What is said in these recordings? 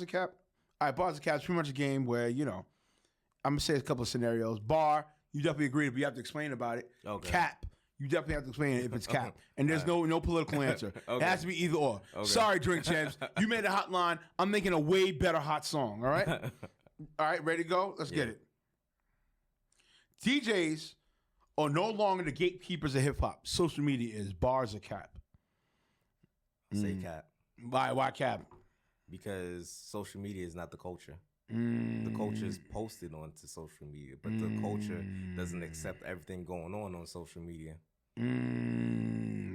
a cap? All right, bars a cap is pretty much a game where, I'm going to say a couple of scenarios. Bar, you definitely agree, but you have to explain about it. Okay. Cap, you definitely have to explain it if it's cap. And there's no political answer. Okay. It has to be either or. Okay. Sorry, Drink Champs. You made a hot line. I'm making a way better hot song, all right? All right, ready to go? Let's get it. DJs are no longer the gatekeepers of hip-hop. Social media is. Bars a cap. Say cap. Why cap? Because social media is not the culture. The culture is posted onto social media, but the culture doesn't accept everything going on social media.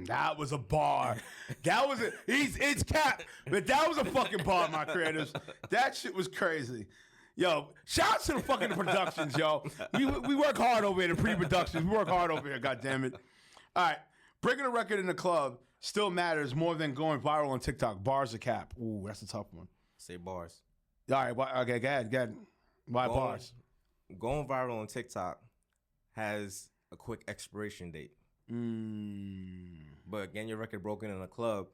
That was a bar. It's cap, but that was a fucking bar, my creators. That shit was crazy. Yo, shout out to the fucking productions, yo. We work hard over here, the pre-productions. We work hard over here, goddammit. All right. Breaking a record in the club still matters more than going viral on TikTok. Bars a cap. Ooh, that's a tough one. Say bars. All right, okay, go ahead. Why bars? Going viral on TikTok has a quick expiration date. But getting your record broken in a club,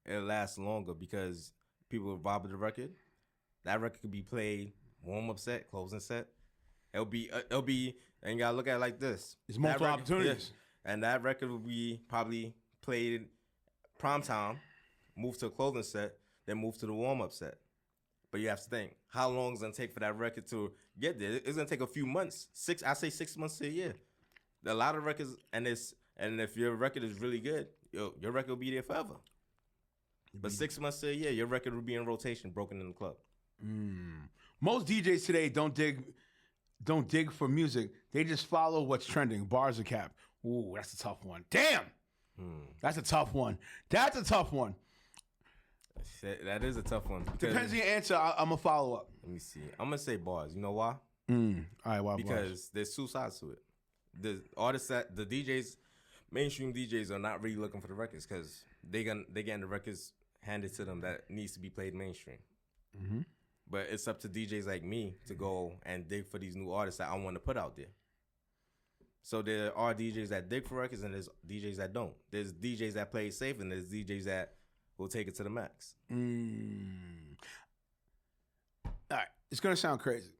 it lasts longer because people will vibe with the record. That record could be played warm-up set, closing set. It'll be, and you gotta look at it like this. There's multiple opportunities. Yeah, and that record will be probably played prime time, move to a closing set, then move to the warm-up set. But you have to think, how long is it gonna take for that record to get there? It's gonna take a few months. 6 months to a year. A lot of records, and if your record is really good, your record will be there forever. But 6 months to a year, your record will be in rotation, broken in the club. Most DJs today don't dig for music. They just follow what's trending. Bars a cap. Ooh, that's a tough one. Damn. That's a tough one. That is a tough one. Depends on your answer. I'm going to follow up. Let me see. I'm going to say bars. You know why? All right, why because bars? There's two sides to it. The artists the DJs, mainstream DJs are not really looking for the records because they getting the records handed to them that needs to be played mainstream. But it's up to DJs like me to go and dig for these new artists that I want to put out there. So there are DJs that dig for records and there's DJs that don't. There's DJs that play safe and there's DJs that will take it to the max. All right, it's going to sound crazy.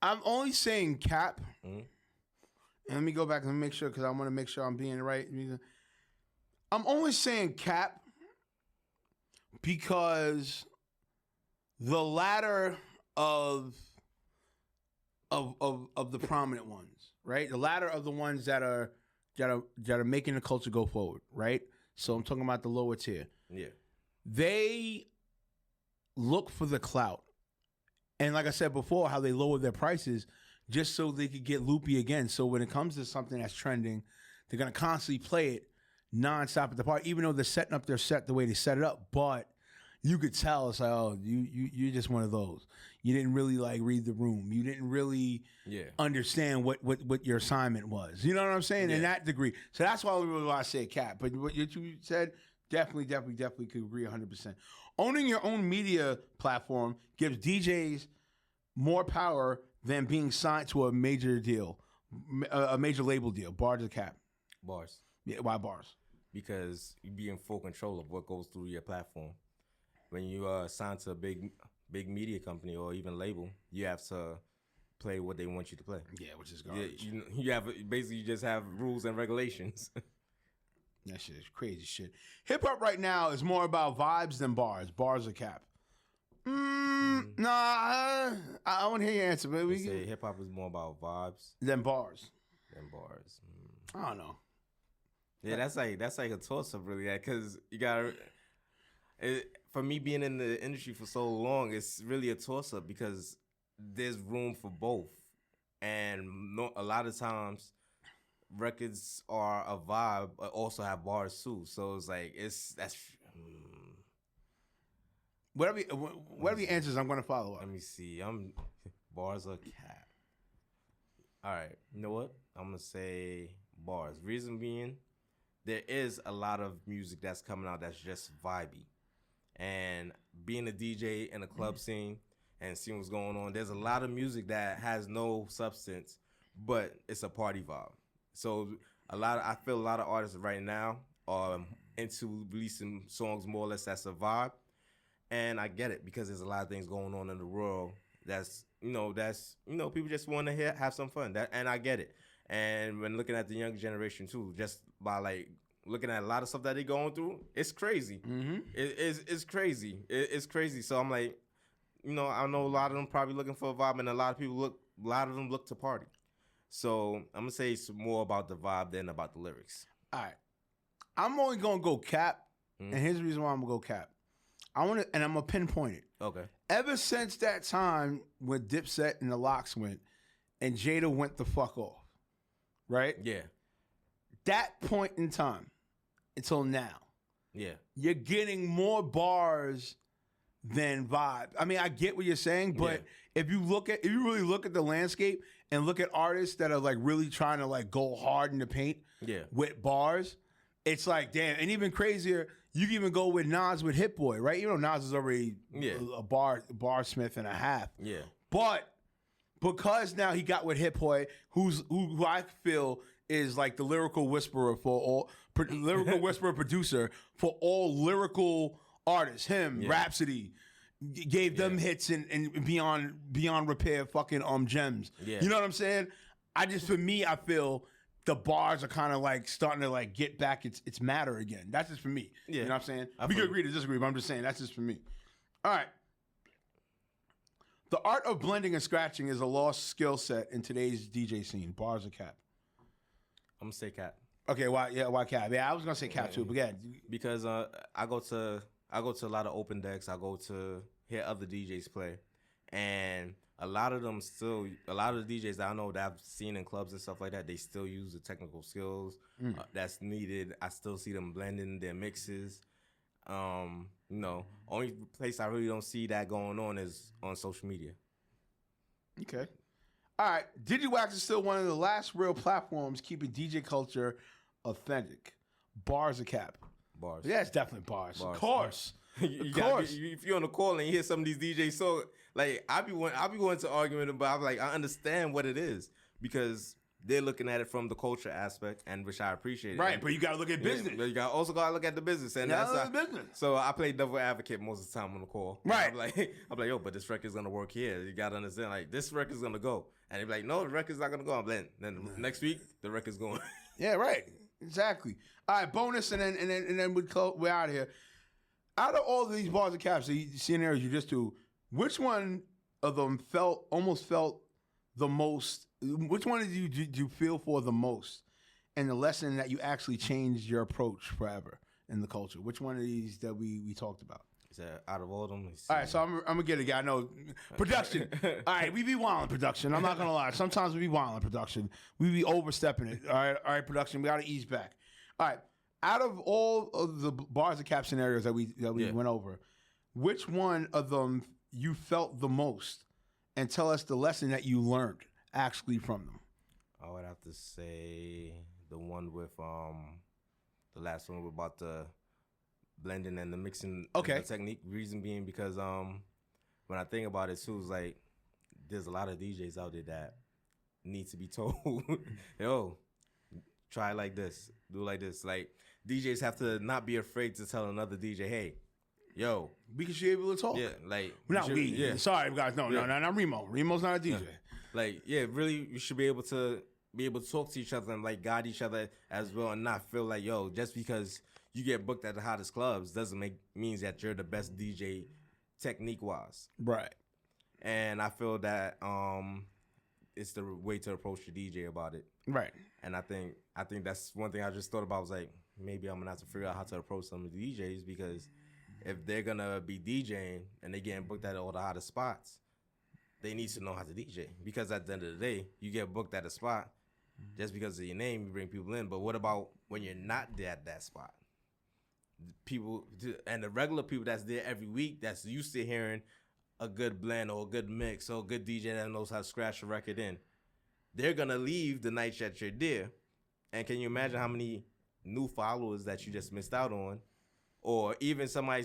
I'm only saying cap. And let me go back and make sure because I want to make sure I'm being right. I'm only saying cap because the latter of the prominent ones, right? The latter of the ones that are making the culture go forward, right? So I'm talking about the lower tier. Yeah. They look for the clout. And like I said before, how they lowered their prices just so they could get loopy again. So when it comes to something that's trending, they're going to constantly play it nonstop at the party, even though they're setting up their set the way they set it up. But you could tell it's like, oh, you're just one of those. You didn't really like read the room. You didn't really understand what your assignment was. You know what I'm saying? In that degree. So that's why I say cap. But what you said, definitely could agree 100%. Owning your own media platform gives DJs more power than being signed to a major deal, a major label deal. Bars or cap? Bars. Yeah, why bars? Because you be in full control of what goes through your platform. When you are signed to a big media company or even label, you have to play what they want you to play. Yeah, which is garbage. You just have rules and regulations. That shit is crazy shit. Hip hop right now is more about vibes than bars. Bars or cap? Nah, I want to hear your answer, but we say hip hop is more about vibes than bars. I don't know. Yeah, that's like a toss up, really, because you gotta. For me being in the industry for so long, it's really a toss up because there's room for both, and a lot of times records are a vibe, but also have bars too. So it's like whatever your answers, I'm going to follow up. Let me see. Bars or cap. All right. You know what? I'm gonna say bars. Reason being, there is a lot of music that's coming out that's just vibey, and being a DJ in a club scene and seeing what's going on, there's a lot of music that has no substance, but it's a party vibe. So I feel a lot of artists right now are into releasing songs more or less that's a vibe, And I get it because there's a lot of things going on in the world that's people just want to have some fun. And I get it. And when looking at the younger generation too, just by like looking at a lot of stuff that they're going through, it's crazy. Mm-hmm. It's crazy. It's crazy. So I'm like, I know a lot of them probably looking for a vibe, and a lot of them look to party. So I'm gonna say it's more about the vibe than about the lyrics. All right, I'm only gonna go Cap, and here's the reason why I'm gonna go Cap. I'm gonna pinpoint it. Okay. Ever since that time when Dipset and the Locks went, and Jada went the fuck off, right? Yeah. That point in time until now, yeah, you're getting more bars than vibe. I mean, I get what you're saying, but if you really look at the landscape and look at artists that are like really trying to like go hard in the paint with bars, it's like, damn. And even crazier, you can even go with Nas with Hit Boy, right? Nas is already a barsmith and a half. Yeah. But because now he got with Hit Boy, who I feel is like the lyrical whisperer for all producer for all lyrical artists. Him, Rhapsody, gave them hits and beyond repair fucking gems. Yeah. You know what I'm saying? I feel the bars are kind of like starting to like get back its matter again. That's just for me. Yeah. You know what I'm saying? We can agree to disagree, but I'm just saying that's just for me. All right. The art of blending and scratching is a lost skill set in today's DJ scene. Bars or Cap? I'm gonna say Cap. Okay, why Cap? Yeah, I was gonna say Cap too, but yeah. Because I go to a lot of open decks. I go to hear other DJs play, and a lot of the DJs that I know that I've seen in clubs and stuff like that, they still use the technical skills that's needed. I still see them blending their mixes. Only place I really don't see that going on is on social media. Okay. All right. DigiWax is still one of the last real platforms keeping DJ culture authentic. Bars or Cap? Bars. Yeah, it's definitely bars. Of course. Of course. If you're on the call and you hear some of these DJs, so like I be going to argument about, I'm like, I understand what it is because they're looking at it from the culture aspect, and which I appreciate. Right, but you got to look at business. But you also got to look at the business, and that's business. So I play devil advocate most of the time on the call. Right, I'm like, yo, but this record's gonna work here. You got to understand, like, this record's gonna go, and they're like, no, the record's not gonna go. I'm like, then next week the record's going. Yeah, right, exactly. All right, bonus, and then we're out of here. Out of all of these bars and Caps, the scenarios you just do, which one of them almost felt the most? Which one did you feel for the most, and the lesson that you actually changed your approach forever in the culture? Which one of these that we talked about? Is that out of all of them? All right, so I'm gonna get a guy. I know production. All right, we be wilding production. I'm not gonna lie. Sometimes we be wilding production. We be overstepping it. All right, production. We gotta ease back. All right, out of all of the bars and Cap scenarios that we went over, which one of them you felt the most, and tell us the lesson that you learned actually from them? I would have to say the one with the last one about the blending and the mixing the technique. Reason being because when I think about it too, it's like there's a lot of DJs out there that need to be told, yo, try like this, do like this. Like DJs have to not be afraid to tell another DJ, hey, yo, we should be able to talk. Yeah, like Sorry, guys. No, not Remo. Remo's not a DJ. Like, really, you should be able to talk to each other and like guide each other as well, and not feel like, yo, just because you get booked at the hottest clubs doesn't means that you're the best DJ technique wise. Right. And I feel that it's the way to approach the DJ about it. Right. And I think that's one thing I just thought about, was like, maybe I'm gonna have to figure out how to approach some of the DJs, because if they're gonna be DJing and they getting booked at all the hottest spots, they need to know how to DJ. Because at the end of the day, you get booked at a spot just because of your name, you bring people in. But what about when you're not there at that spot? People and the regular people that's there every week, that's used to hearing a good blend or a good mix or a good DJ that knows how to scratch a record in, they're gonna leave the night that you're there. And can you imagine how many new followers that you just missed out on? Or even somebody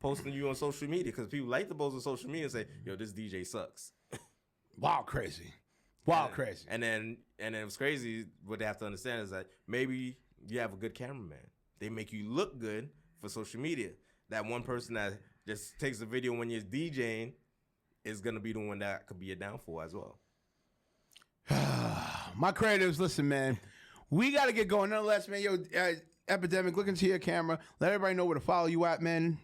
posting you on social media, because people like to post on social media and say, yo, this DJ sucks. Wow, crazy. Crazy. And then what's crazy, what they have to understand is that maybe you have a good cameraman. They make you look good for social media. That one person that just takes the video when you're DJing, is gonna be the one that could be a downfall as well. My creatives, listen, man. We got to get going. Nonetheless, man, yo, Epidemic, look into your camera. Let everybody know where to follow you at, man.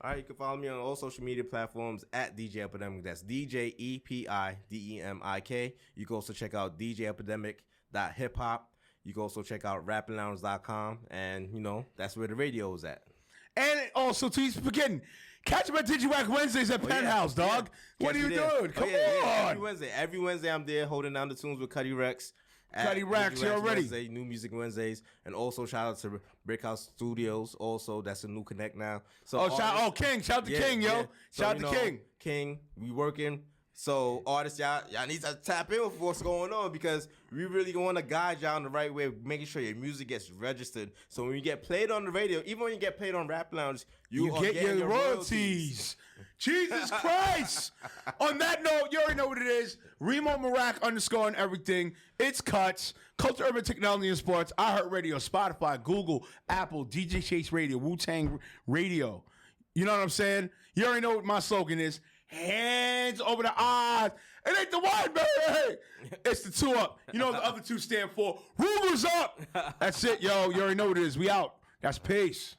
All right, you can follow me on all social media platforms at DJ Epidemic. That's DJEPIDEMIK. You can also check out DJEpidemic.hiphop. You can also check out rappinglounge.com. And, you know, that's where the radio is at. And also, please forgetting, catch him at DigiWack Wednesdays at Penthouse, dog. Yeah. What are you doing? Come on. Every Wednesday I'm there holding down the tunes with Cuddy Rex. Cuddy Rex, you already. Wednesday, New Music Wednesdays. And also shout out to Brickhouse Studios. Also, that's a new connect now. So King. Shout out to King, yo. Yeah. Shout out to King. King, we working. So artists, y'all need to tap in with what's going on because we really want to guide y'all in the right way, making sure your music gets registered. So when you get played on the radio, even when you get played on Rap Lounge, you get your royalties. Jesus Christ! On that note, you already know what it is. Remo Marak _ on everything. It's Cuts, Culture, Urban Technology and Sports, iHeartRadio, Spotify, Google, Apple, DJ Chase Radio, Wu-Tang Radio. You know what I'm saying? You already know what my slogan is. Hands over the eyes. It ain't the one, baby. It's the 2 up. You know what the other 2 stand for? Rumors up. That's it, yo. You already know what it is. We out. That's peace.